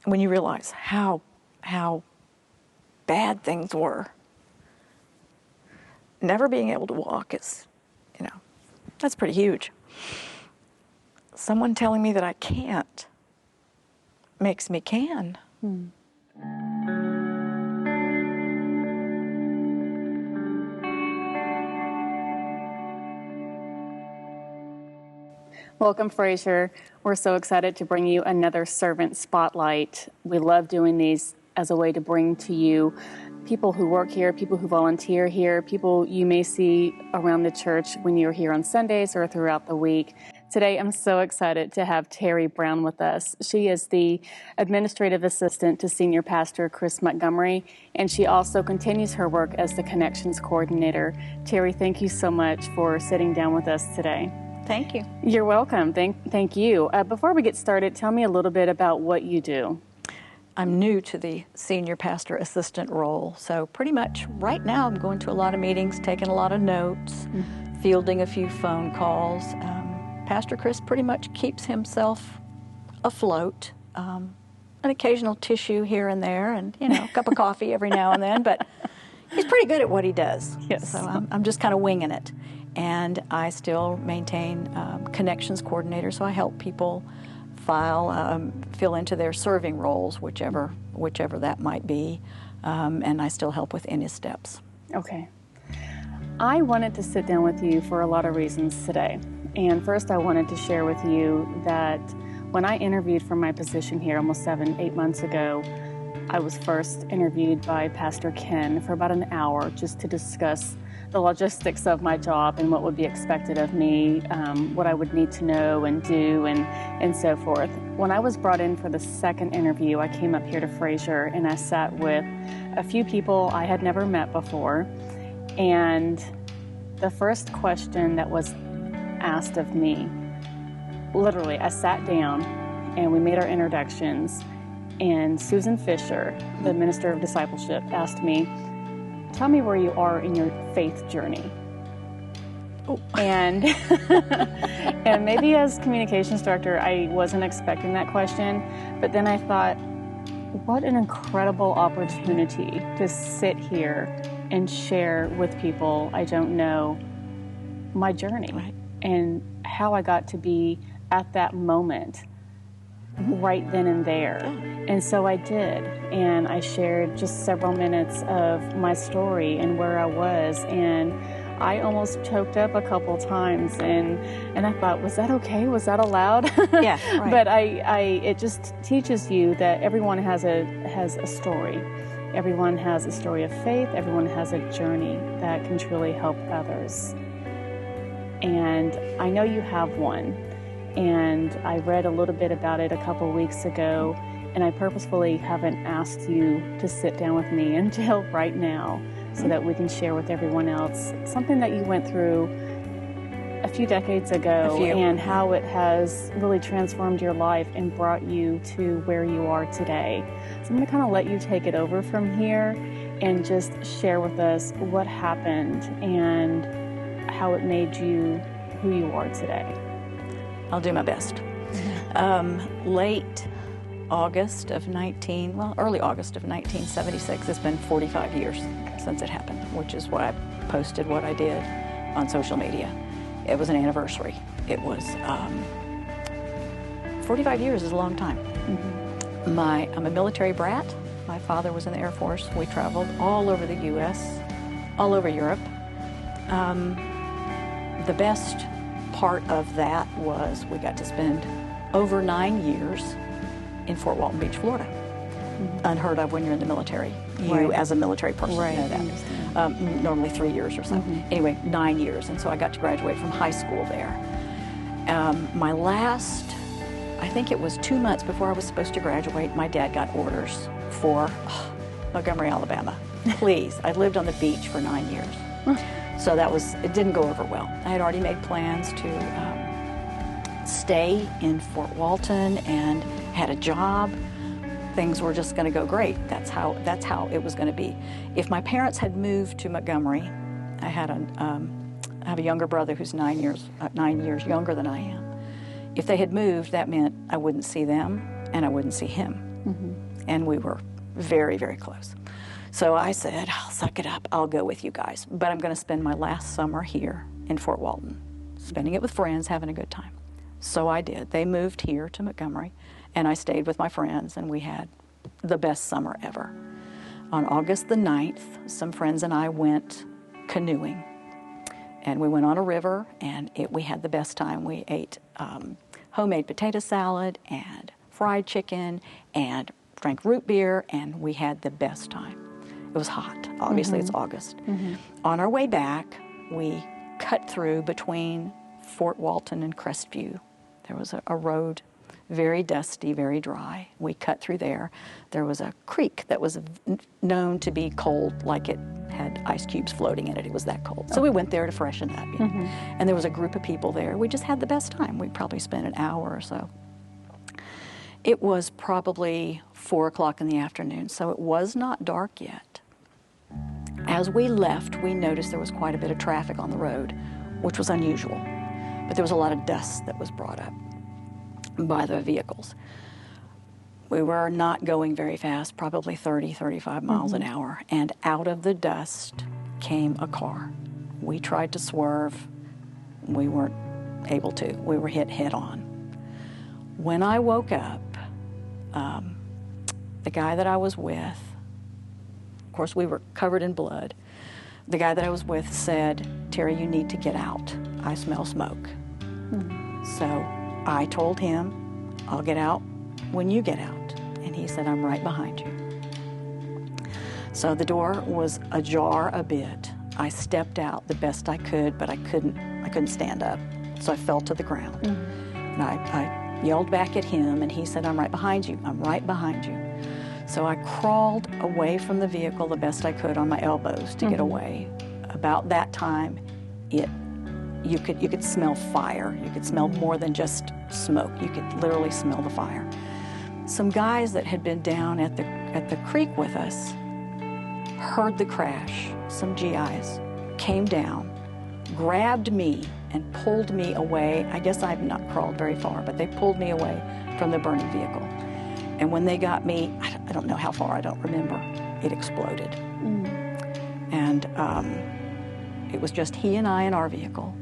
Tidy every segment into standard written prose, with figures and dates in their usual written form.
when you realize how bad things were, never being able to walk is, that's pretty huge. Someone telling me that I can't makes me can. Welcome, Fraser. We're so excited to bring you another Servant Spotlight. We love doing these as a way to bring to you people who work here, people who volunteer here, people you may see around the church when you're here on Sundays or throughout the week. Today, I'm so excited to have Teri Brown with us. She is the administrative assistant to Senior Pastor Chris Montgomery, and she also continues her work as the Connections Coordinator. Teri, thank you so much for sitting down with us today. Thank you. You're welcome. Thank you. Before we get started, tell me a little bit about what you do. I'm new to the senior pastor assistant role, so pretty much right now I'm going to a lot of meetings, taking a lot of notes, fielding a few phone calls. Pastor Chris pretty much keeps himself afloat. An occasional tissue here and there, and a cup of coffee every now and then, but he's pretty good at what he does. Yes. So I'm just kind of winging it. And I still maintain Connections Coordinator, so I help people fill into their serving roles, whichever that might be, and I still help with any steps. Okay. I wanted to sit down with you for a lot of reasons today. And first I wanted to share with you that when I interviewed for my position here almost 7-8 months ago, I was first interviewed by Pastor Ken for about an hour just to discuss the logistics of my job and what would be expected of me, what I would need to know and do and so forth. When I was brought in for the second interview, I came up here to Fraser and I sat with a few people I had never met before. And the first question that was asked of me, literally, I sat down and we made our introductions, and Susan Fisher, the Minister of Discipleship, asked me, tell me where you are in your faith journey. Oh. And and maybe as communications director, I wasn't expecting that question, but then I thought, what an incredible opportunity to sit here and share with people I don't know my journey, right, and how I got to be at that moment right then and there. And so I did, and I shared just several minutes of my story and where I was, and I almost choked up a couple times, and I thought, was that okay? Was that allowed? Yeah, right. But it just teaches you that everyone has a story. Everyone has a story of faith. Everyone has a journey that can truly help others. And I know you have one. And I read a little bit about it a couple weeks ago, and I purposefully haven't asked you to sit down with me until right now so that we can share with everyone else something that you went through a few decades ago and how it has really transformed your life and brought you to where you are today. So I'm going to kind of let you take it over from here and just share with us what happened and how it made you who you are today. I'll do my best. Early August of 1976, it's been 45 years since it happened, which is why I posted what I did on social media. It was an anniversary. It was, 45 years is a long time. Mm-hmm. I'm a military brat. My father was in the Air Force. We traveled all over the U.S., all over Europe. The best part of that was we got to spend over 9 years in Fort Walton Beach, Florida. Mm-hmm. Unheard of when you're in the military. You, as a military person, right, know that. Normally 3 years or so. Mm-hmm. Anyway, 9 years, and so I got to graduate from high school there. My last, I think it was 2 months before I was supposed to graduate, my dad got orders for Montgomery, Alabama. Please, I'd lived on the beach for 9 years. So it didn't go over well. I had already made plans to stay in Fort Walton and had a job. Things were just going to go great. That's how it was going to be. If my parents had moved to Montgomery, I have a younger brother who's 9 years younger than I am. If they had moved, that meant I wouldn't see them and I wouldn't see him. And we were very, very close. So I said, I'll suck it up. I'll go with you guys. But I'm going to spend my last summer here in Fort Walton, spending it with friends, having a good time. So I did. They moved here to Montgomery, and I stayed with my friends, and we had the best summer ever. On August the 9th, some friends and I went canoeing. And we went on a river, and we had the best time. We ate homemade potato salad and fried chicken and drank root beer, and we had the best time. It was hot. Obviously, it's August. On our way back, we cut through between Fort Walton and Crestview. There was a road, very dusty, very dry. We cut through there. There was a creek that was known to be cold, like it had ice cubes floating in it. It was that cold. So we went there to freshen up. And there was a group of people there. We just had the best time. We probably spent an hour or so. It was probably 4 o'clock in the afternoon, so it was not dark yet. As we left, we noticed there was quite a bit of traffic on the road, which was unusual. But there was a lot of dust that was brought up by the vehicles. We were not going very fast, probably 30, 35 miles an hour, and out of the dust came a car. We tried to swerve. We weren't able to. We were hit head on. When I woke up, the guy that I was with, of course we were covered in blood, the guy that I was with said, "Teri, you need to get out. I smell smoke." So I told him, "I'll get out when you get out." And he said, "I'm right behind you." So the door was ajar a bit. I stepped out the best I could, but I couldn't stand up. So I fell to the ground. And I yelled back at him, and he said, "I'm right behind you. I'm right behind you." So I crawled away from the vehicle the best I could on my elbows to get away. About that time, you could smell fire. You could smell more than just smoke. You could literally smell the fire. Some guys that had been down at the creek with us heard the crash. Some GIs came down, grabbed me, and pulled me away. I guess I had not crawled very far, but they pulled me away from the burning vehicle. And when they got me, I don't know how far, I don't remember, it exploded. And it was just he and I in our vehicle.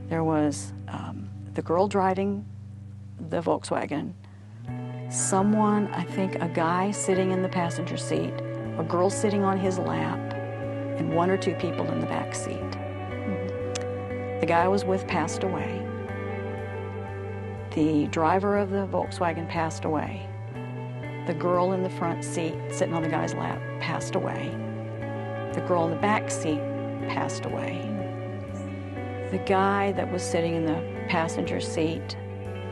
There was the girl driving the Volkswagen, someone, I think a guy sitting in the passenger seat, a girl sitting on his lap, and 1 or 2 people in the back seat. The guy I was with passed away. The driver of the Volkswagen passed away. The girl in the front seat, sitting on the guy's lap, passed away. The girl in the back seat passed away. The guy that was sitting in the passenger seat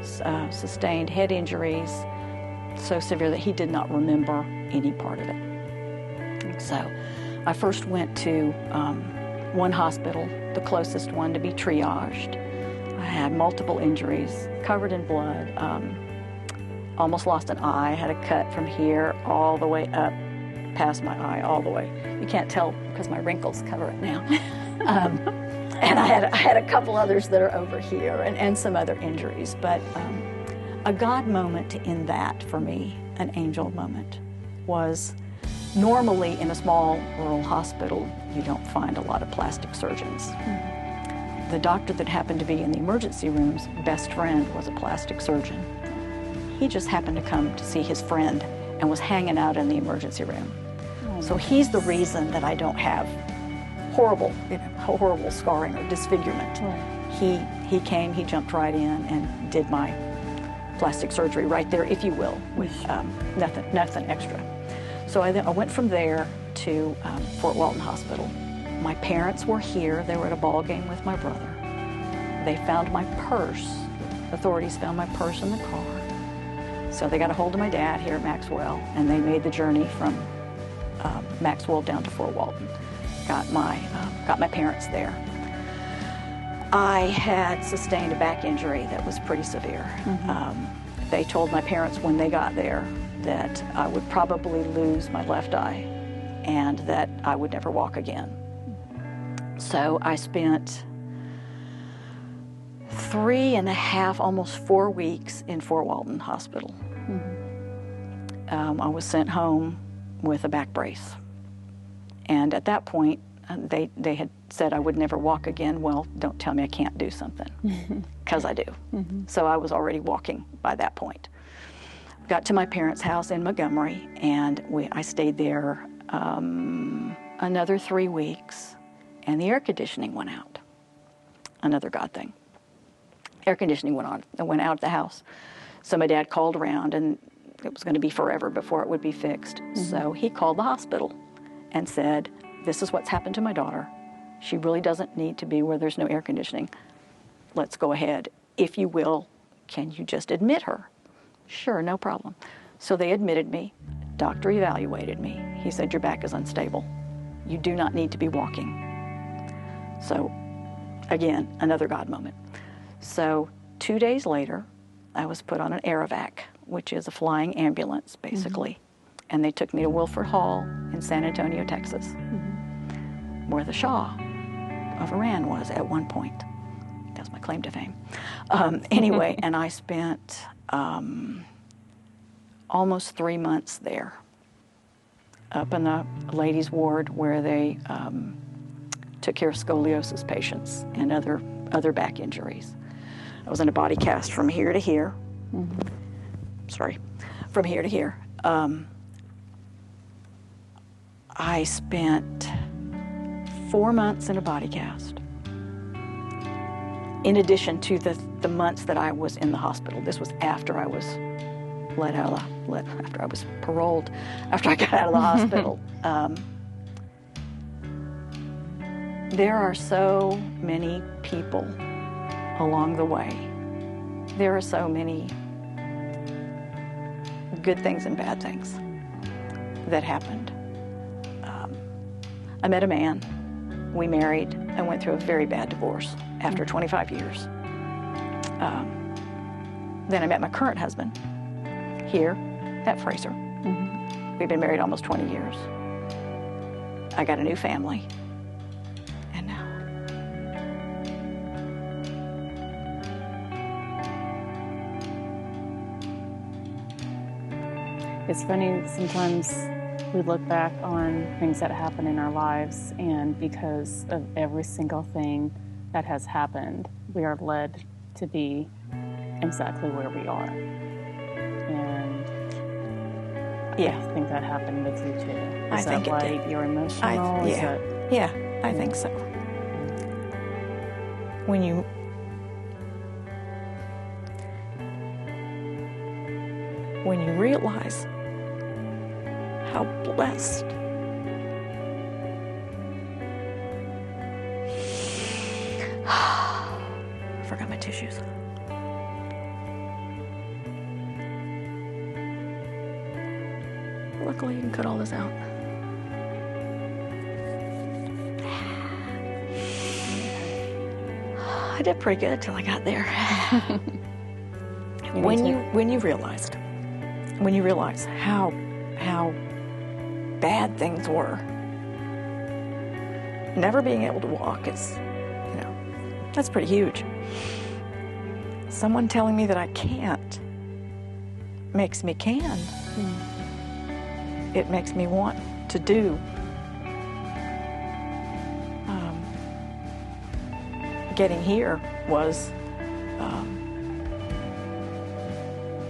sustained head injuries so severe that he did not remember any part of it. So I first went to one hospital, the closest one, to be triaged. I had multiple injuries, covered in blood, almost lost an eye, had a cut from here all the way up past my eye, all the way. You can't tell because my wrinkles cover it now. And I had a couple others that are over here and some other injuries. But a God moment in that for me, an angel moment, was normally in a small rural hospital, you don't find a lot of plastic surgeons. The doctor that happened to be in the emergency room's best friend was a plastic surgeon. He just happened to come to see his friend and was hanging out in the emergency room. So he's the reason that I don't have horrible scarring or disfigurement. He came, he jumped right in and did my plastic surgery right there, if you will, with nothing extra. So I went from there to Fort Walton Hospital. My parents were here. They were at a ball game with my brother. They found my purse. Authorities found my purse in the car. So they got a hold of my dad here at Maxwell, and they made the journey from Maxwell down to Fort Walton. Got my parents there. I had sustained a back injury that was pretty severe. They told my parents when they got there that I would probably lose my left eye and that I would never walk again. So I spent 3.5, almost 4 weeks in Fort Walton Hospital. I was sent home with a back brace. And at that point, they had said I would never walk again. Well, don't tell me I can't do something, because I do. So I was already walking by that point. Got to my parents' house in Montgomery, and I stayed there another 3 weeks, and the air conditioning went out. Another God thing. Air conditioning went out of the house. So my dad called around, and it was going to be forever before it would be fixed. So he called the hospital and said, this is what's happened to my daughter. She really doesn't need to be where there's no air conditioning. Let's go ahead. If you will, can you just admit her? Sure, no problem. So they admitted me. Doctor evaluated me. He said, your back is unstable. You do not need to be walking. So, again, another God moment. So 2 days later, I was put on an Aerovac, which is a flying ambulance, basically. And they took me to Wilford Hall in San Antonio, Texas, where the Shah of Iran was at one point. That's my claim to fame. Anyway, and I spent almost 3 months there, up in the ladies' ward where they took care of scoliosis patients and other back injuries. I was in a body cast from here to here. From here to here. I spent 4 months in a body cast, in addition to the months that I was in the hospital. This was after I was after I was paroled, after I got out of the hospital. There are so many people along the way. There are so many good things and bad things that happened. I met a man, we married, and went through a very bad divorce after 25 years. Then I met my current husband here at Fraser. We've been married almost 20 years. I got a new family, and now. It's funny, sometimes we look back on things that happen in our lives, and because of every single thing that has happened, we are led to be exactly where we are. And Yeah. I think that happened with you too. I think that it why did. you're emotional? I think so. When you realize how blessed I forgot my tissues. Luckily, you can cut all this out. I did pretty good till I got there. When you realize how bad things were, never being able to walk is, that's pretty huge. Someone telling me that I can't makes me can. It makes me want to do. Getting here was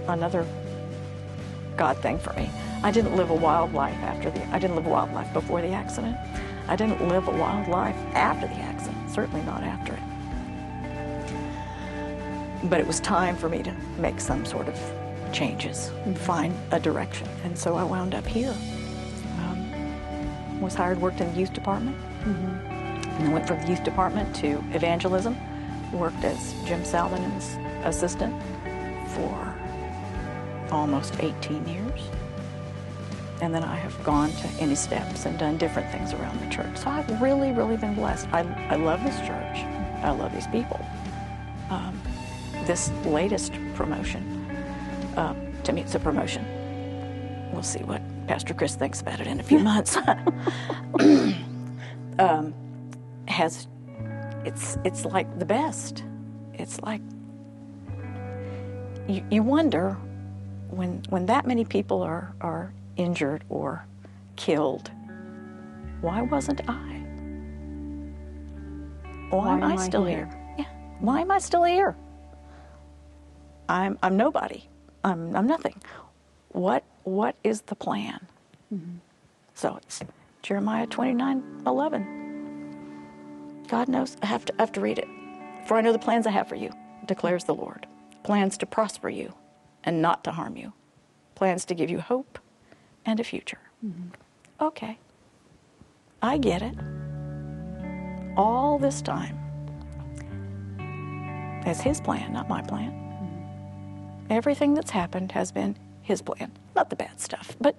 another God thing for me. I didn't live a wild life before the accident. I didn't live a wild life after the accident, certainly not after it. But it was time for me to make some sort of changes, find a direction. And so I wound up here. Was hired, worked in the youth department, and then went from the youth department to evangelism. Worked as Jim Salmon's assistant for almost 18 years. And then I have gone to Any Steps and done different things around the church. So I've really, really been blessed. I love this church. I love these people. This latest promotion, to me it's a promotion. We'll see what Pastor Chris thinks about it in a few months. It's like the best. It's like you wonder when that many people are injured or killed, why wasn't I? Why am I still here? Yeah. Why am I still here? I'm nobody. I'm nothing. What is the plan? So it's Jeremiah 29:11. God knows. I have to read it. For I know the plans I have for you, declares the Lord. Plans to prosper you and not to harm you. Plans to give you hope and a future. Okay. I get it. All this time. It's His plan, not my plan. Everything that's happened has been His plan. Not the bad stuff, but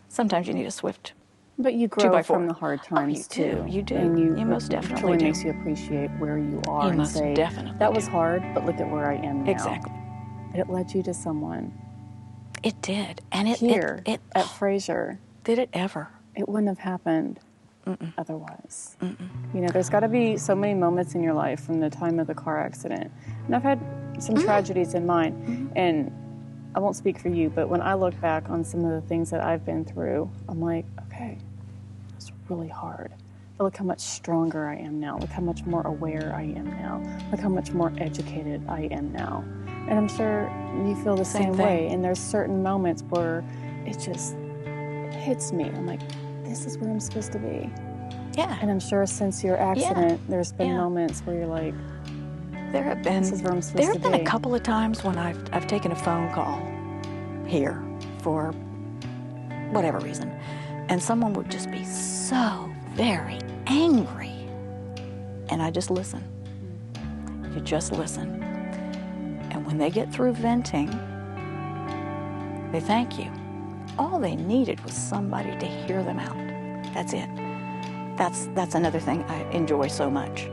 sometimes you need a swift. But you grow from the hard times too. You do. And you most definitely truly do. makes you appreciate where you are and most say, definitely that was hard, but look at where I am now. Exactly. It led you to someone. It did. And it Here it at Fraser. Did it ever? It wouldn't have happened otherwise. You know, there's got to be so many moments in your life from the time of the car accident. And I've had some tragedies in mine. And I won't speak for you, but when I look back on some of the things that I've been through, I'm like, okay, it's really hard. But look how much stronger I am now. Look how much more aware I am now. Look how much more educated I am now. And I'm sure you feel the same way. And there's certain moments where it just hits me. I'm like, this is where I'm supposed to be. Yeah. And I'm sure since your accident, there's been moments where you're like, there have been. This is where I'm supposed there to have be. been a couple of times when I've taken a phone call here for whatever reason, and someone would just be so very angry, and I just listen. You just listen, and when they get through venting, they thank you. All they needed was somebody to hear them out. That's it. That's another thing I enjoy so much.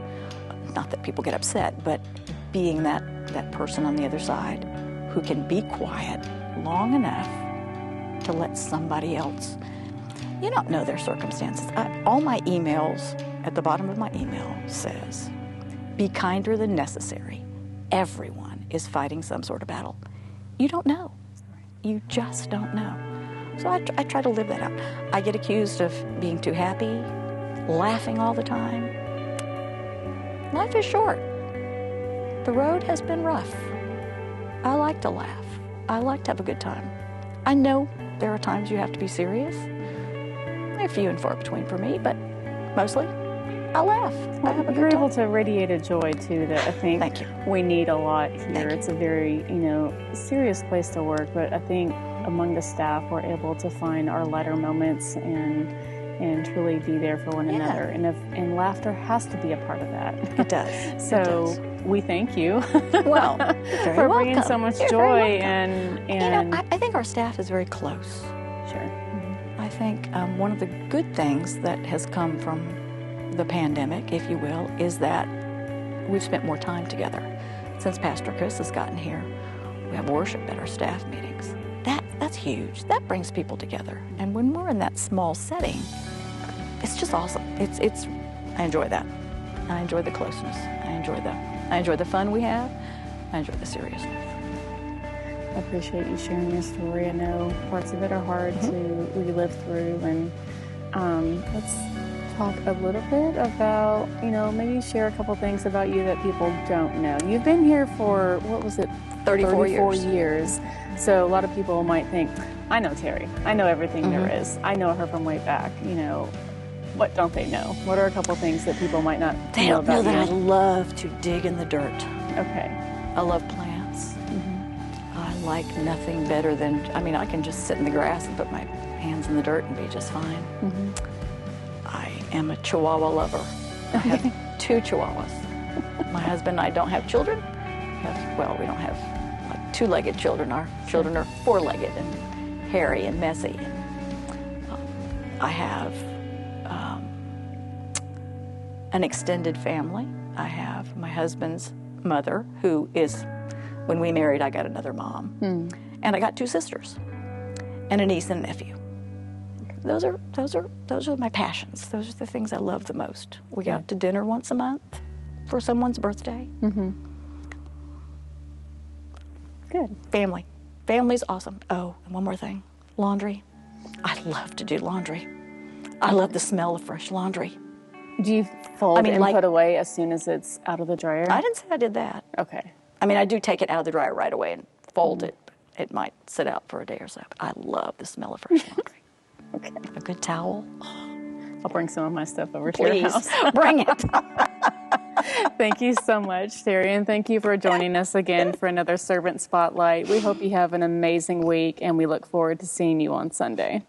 Not that people get upset, but being that person on the other side who can be quiet long enough to let somebody else. You don't know their circumstances. All my emails, at the bottom of my email says, be kinder than necessary. Everyone is fighting some sort of battle. You don't know. You just don't know. So I try to live that out. I get accused of being too happy, laughing all the time. Life is short. The road has been rough. I like to laugh. I like to have a good time. I know there are times you have to be serious. They're few and far between for me, but mostly I laugh. I have a You're good able time. to radiate a joy too that I think Thank you. we need a lot here. Thank you. It's a very, serious place to work, but I think among the staff we're able to find our lighter moments and truly be there for one another. And laughter has to be a part of that. It does. So It does. we thank you Well, you're very for bringing welcome. so much You're joy very welcome. and I think our staff is very close. sure. I think one of the good things that has come from the pandemic, if you will, is that we've spent more time together. Since Pastor Chris has gotten here, we have worship at our staff meetings. That's huge. That brings people together. And when we're in that small setting, it's just awesome. It's I enjoy that. I enjoy the closeness. I enjoy the fun we have. I enjoy the seriousness. I appreciate you sharing your story. I know parts of it are hard to relive through, and let's talk a little bit about, maybe share a couple things about you that people don't know. You've been here for, 34 years. So a lot of people might think, I know Teri. I know everything there is. I know her from way back. What don't they know? What are a couple things that people might not They know don't know about that I you? love to dig in the dirt. Okay. I love plants. I like nothing better than, I can just sit in the grass and put my hands in the dirt and be just fine. I am a Chihuahua lover. I have 2 Chihuahuas. My husband and I don't have children. We don't have like 2-legged children. Our children are 4-legged and hairy and messy. I have an extended family. I have my husband's mother, who is, when we married, I got another mom. And I got 2 sisters and a niece and a nephew. Those are my passions. Those are the things I love the most. We go out to dinner once a month for someone's birthday. Good. Family. Family's awesome. Oh, and one more thing. Laundry. I love to do laundry. I love the smell of fresh laundry. Do you fold and put away as soon as it's out of the dryer? I didn't say I did that. Okay. I mean, I do take it out of the dryer right away and fold it. It might sit out for a day or so. I love the smell of fresh laundry. Okay. A good towel. I'll bring some of my stuff over to your house. Bring it. Thank you so much, Teri, and thank you for joining us again for another Servant Spotlight. We hope you have an amazing week, and we look forward to seeing you on Sunday.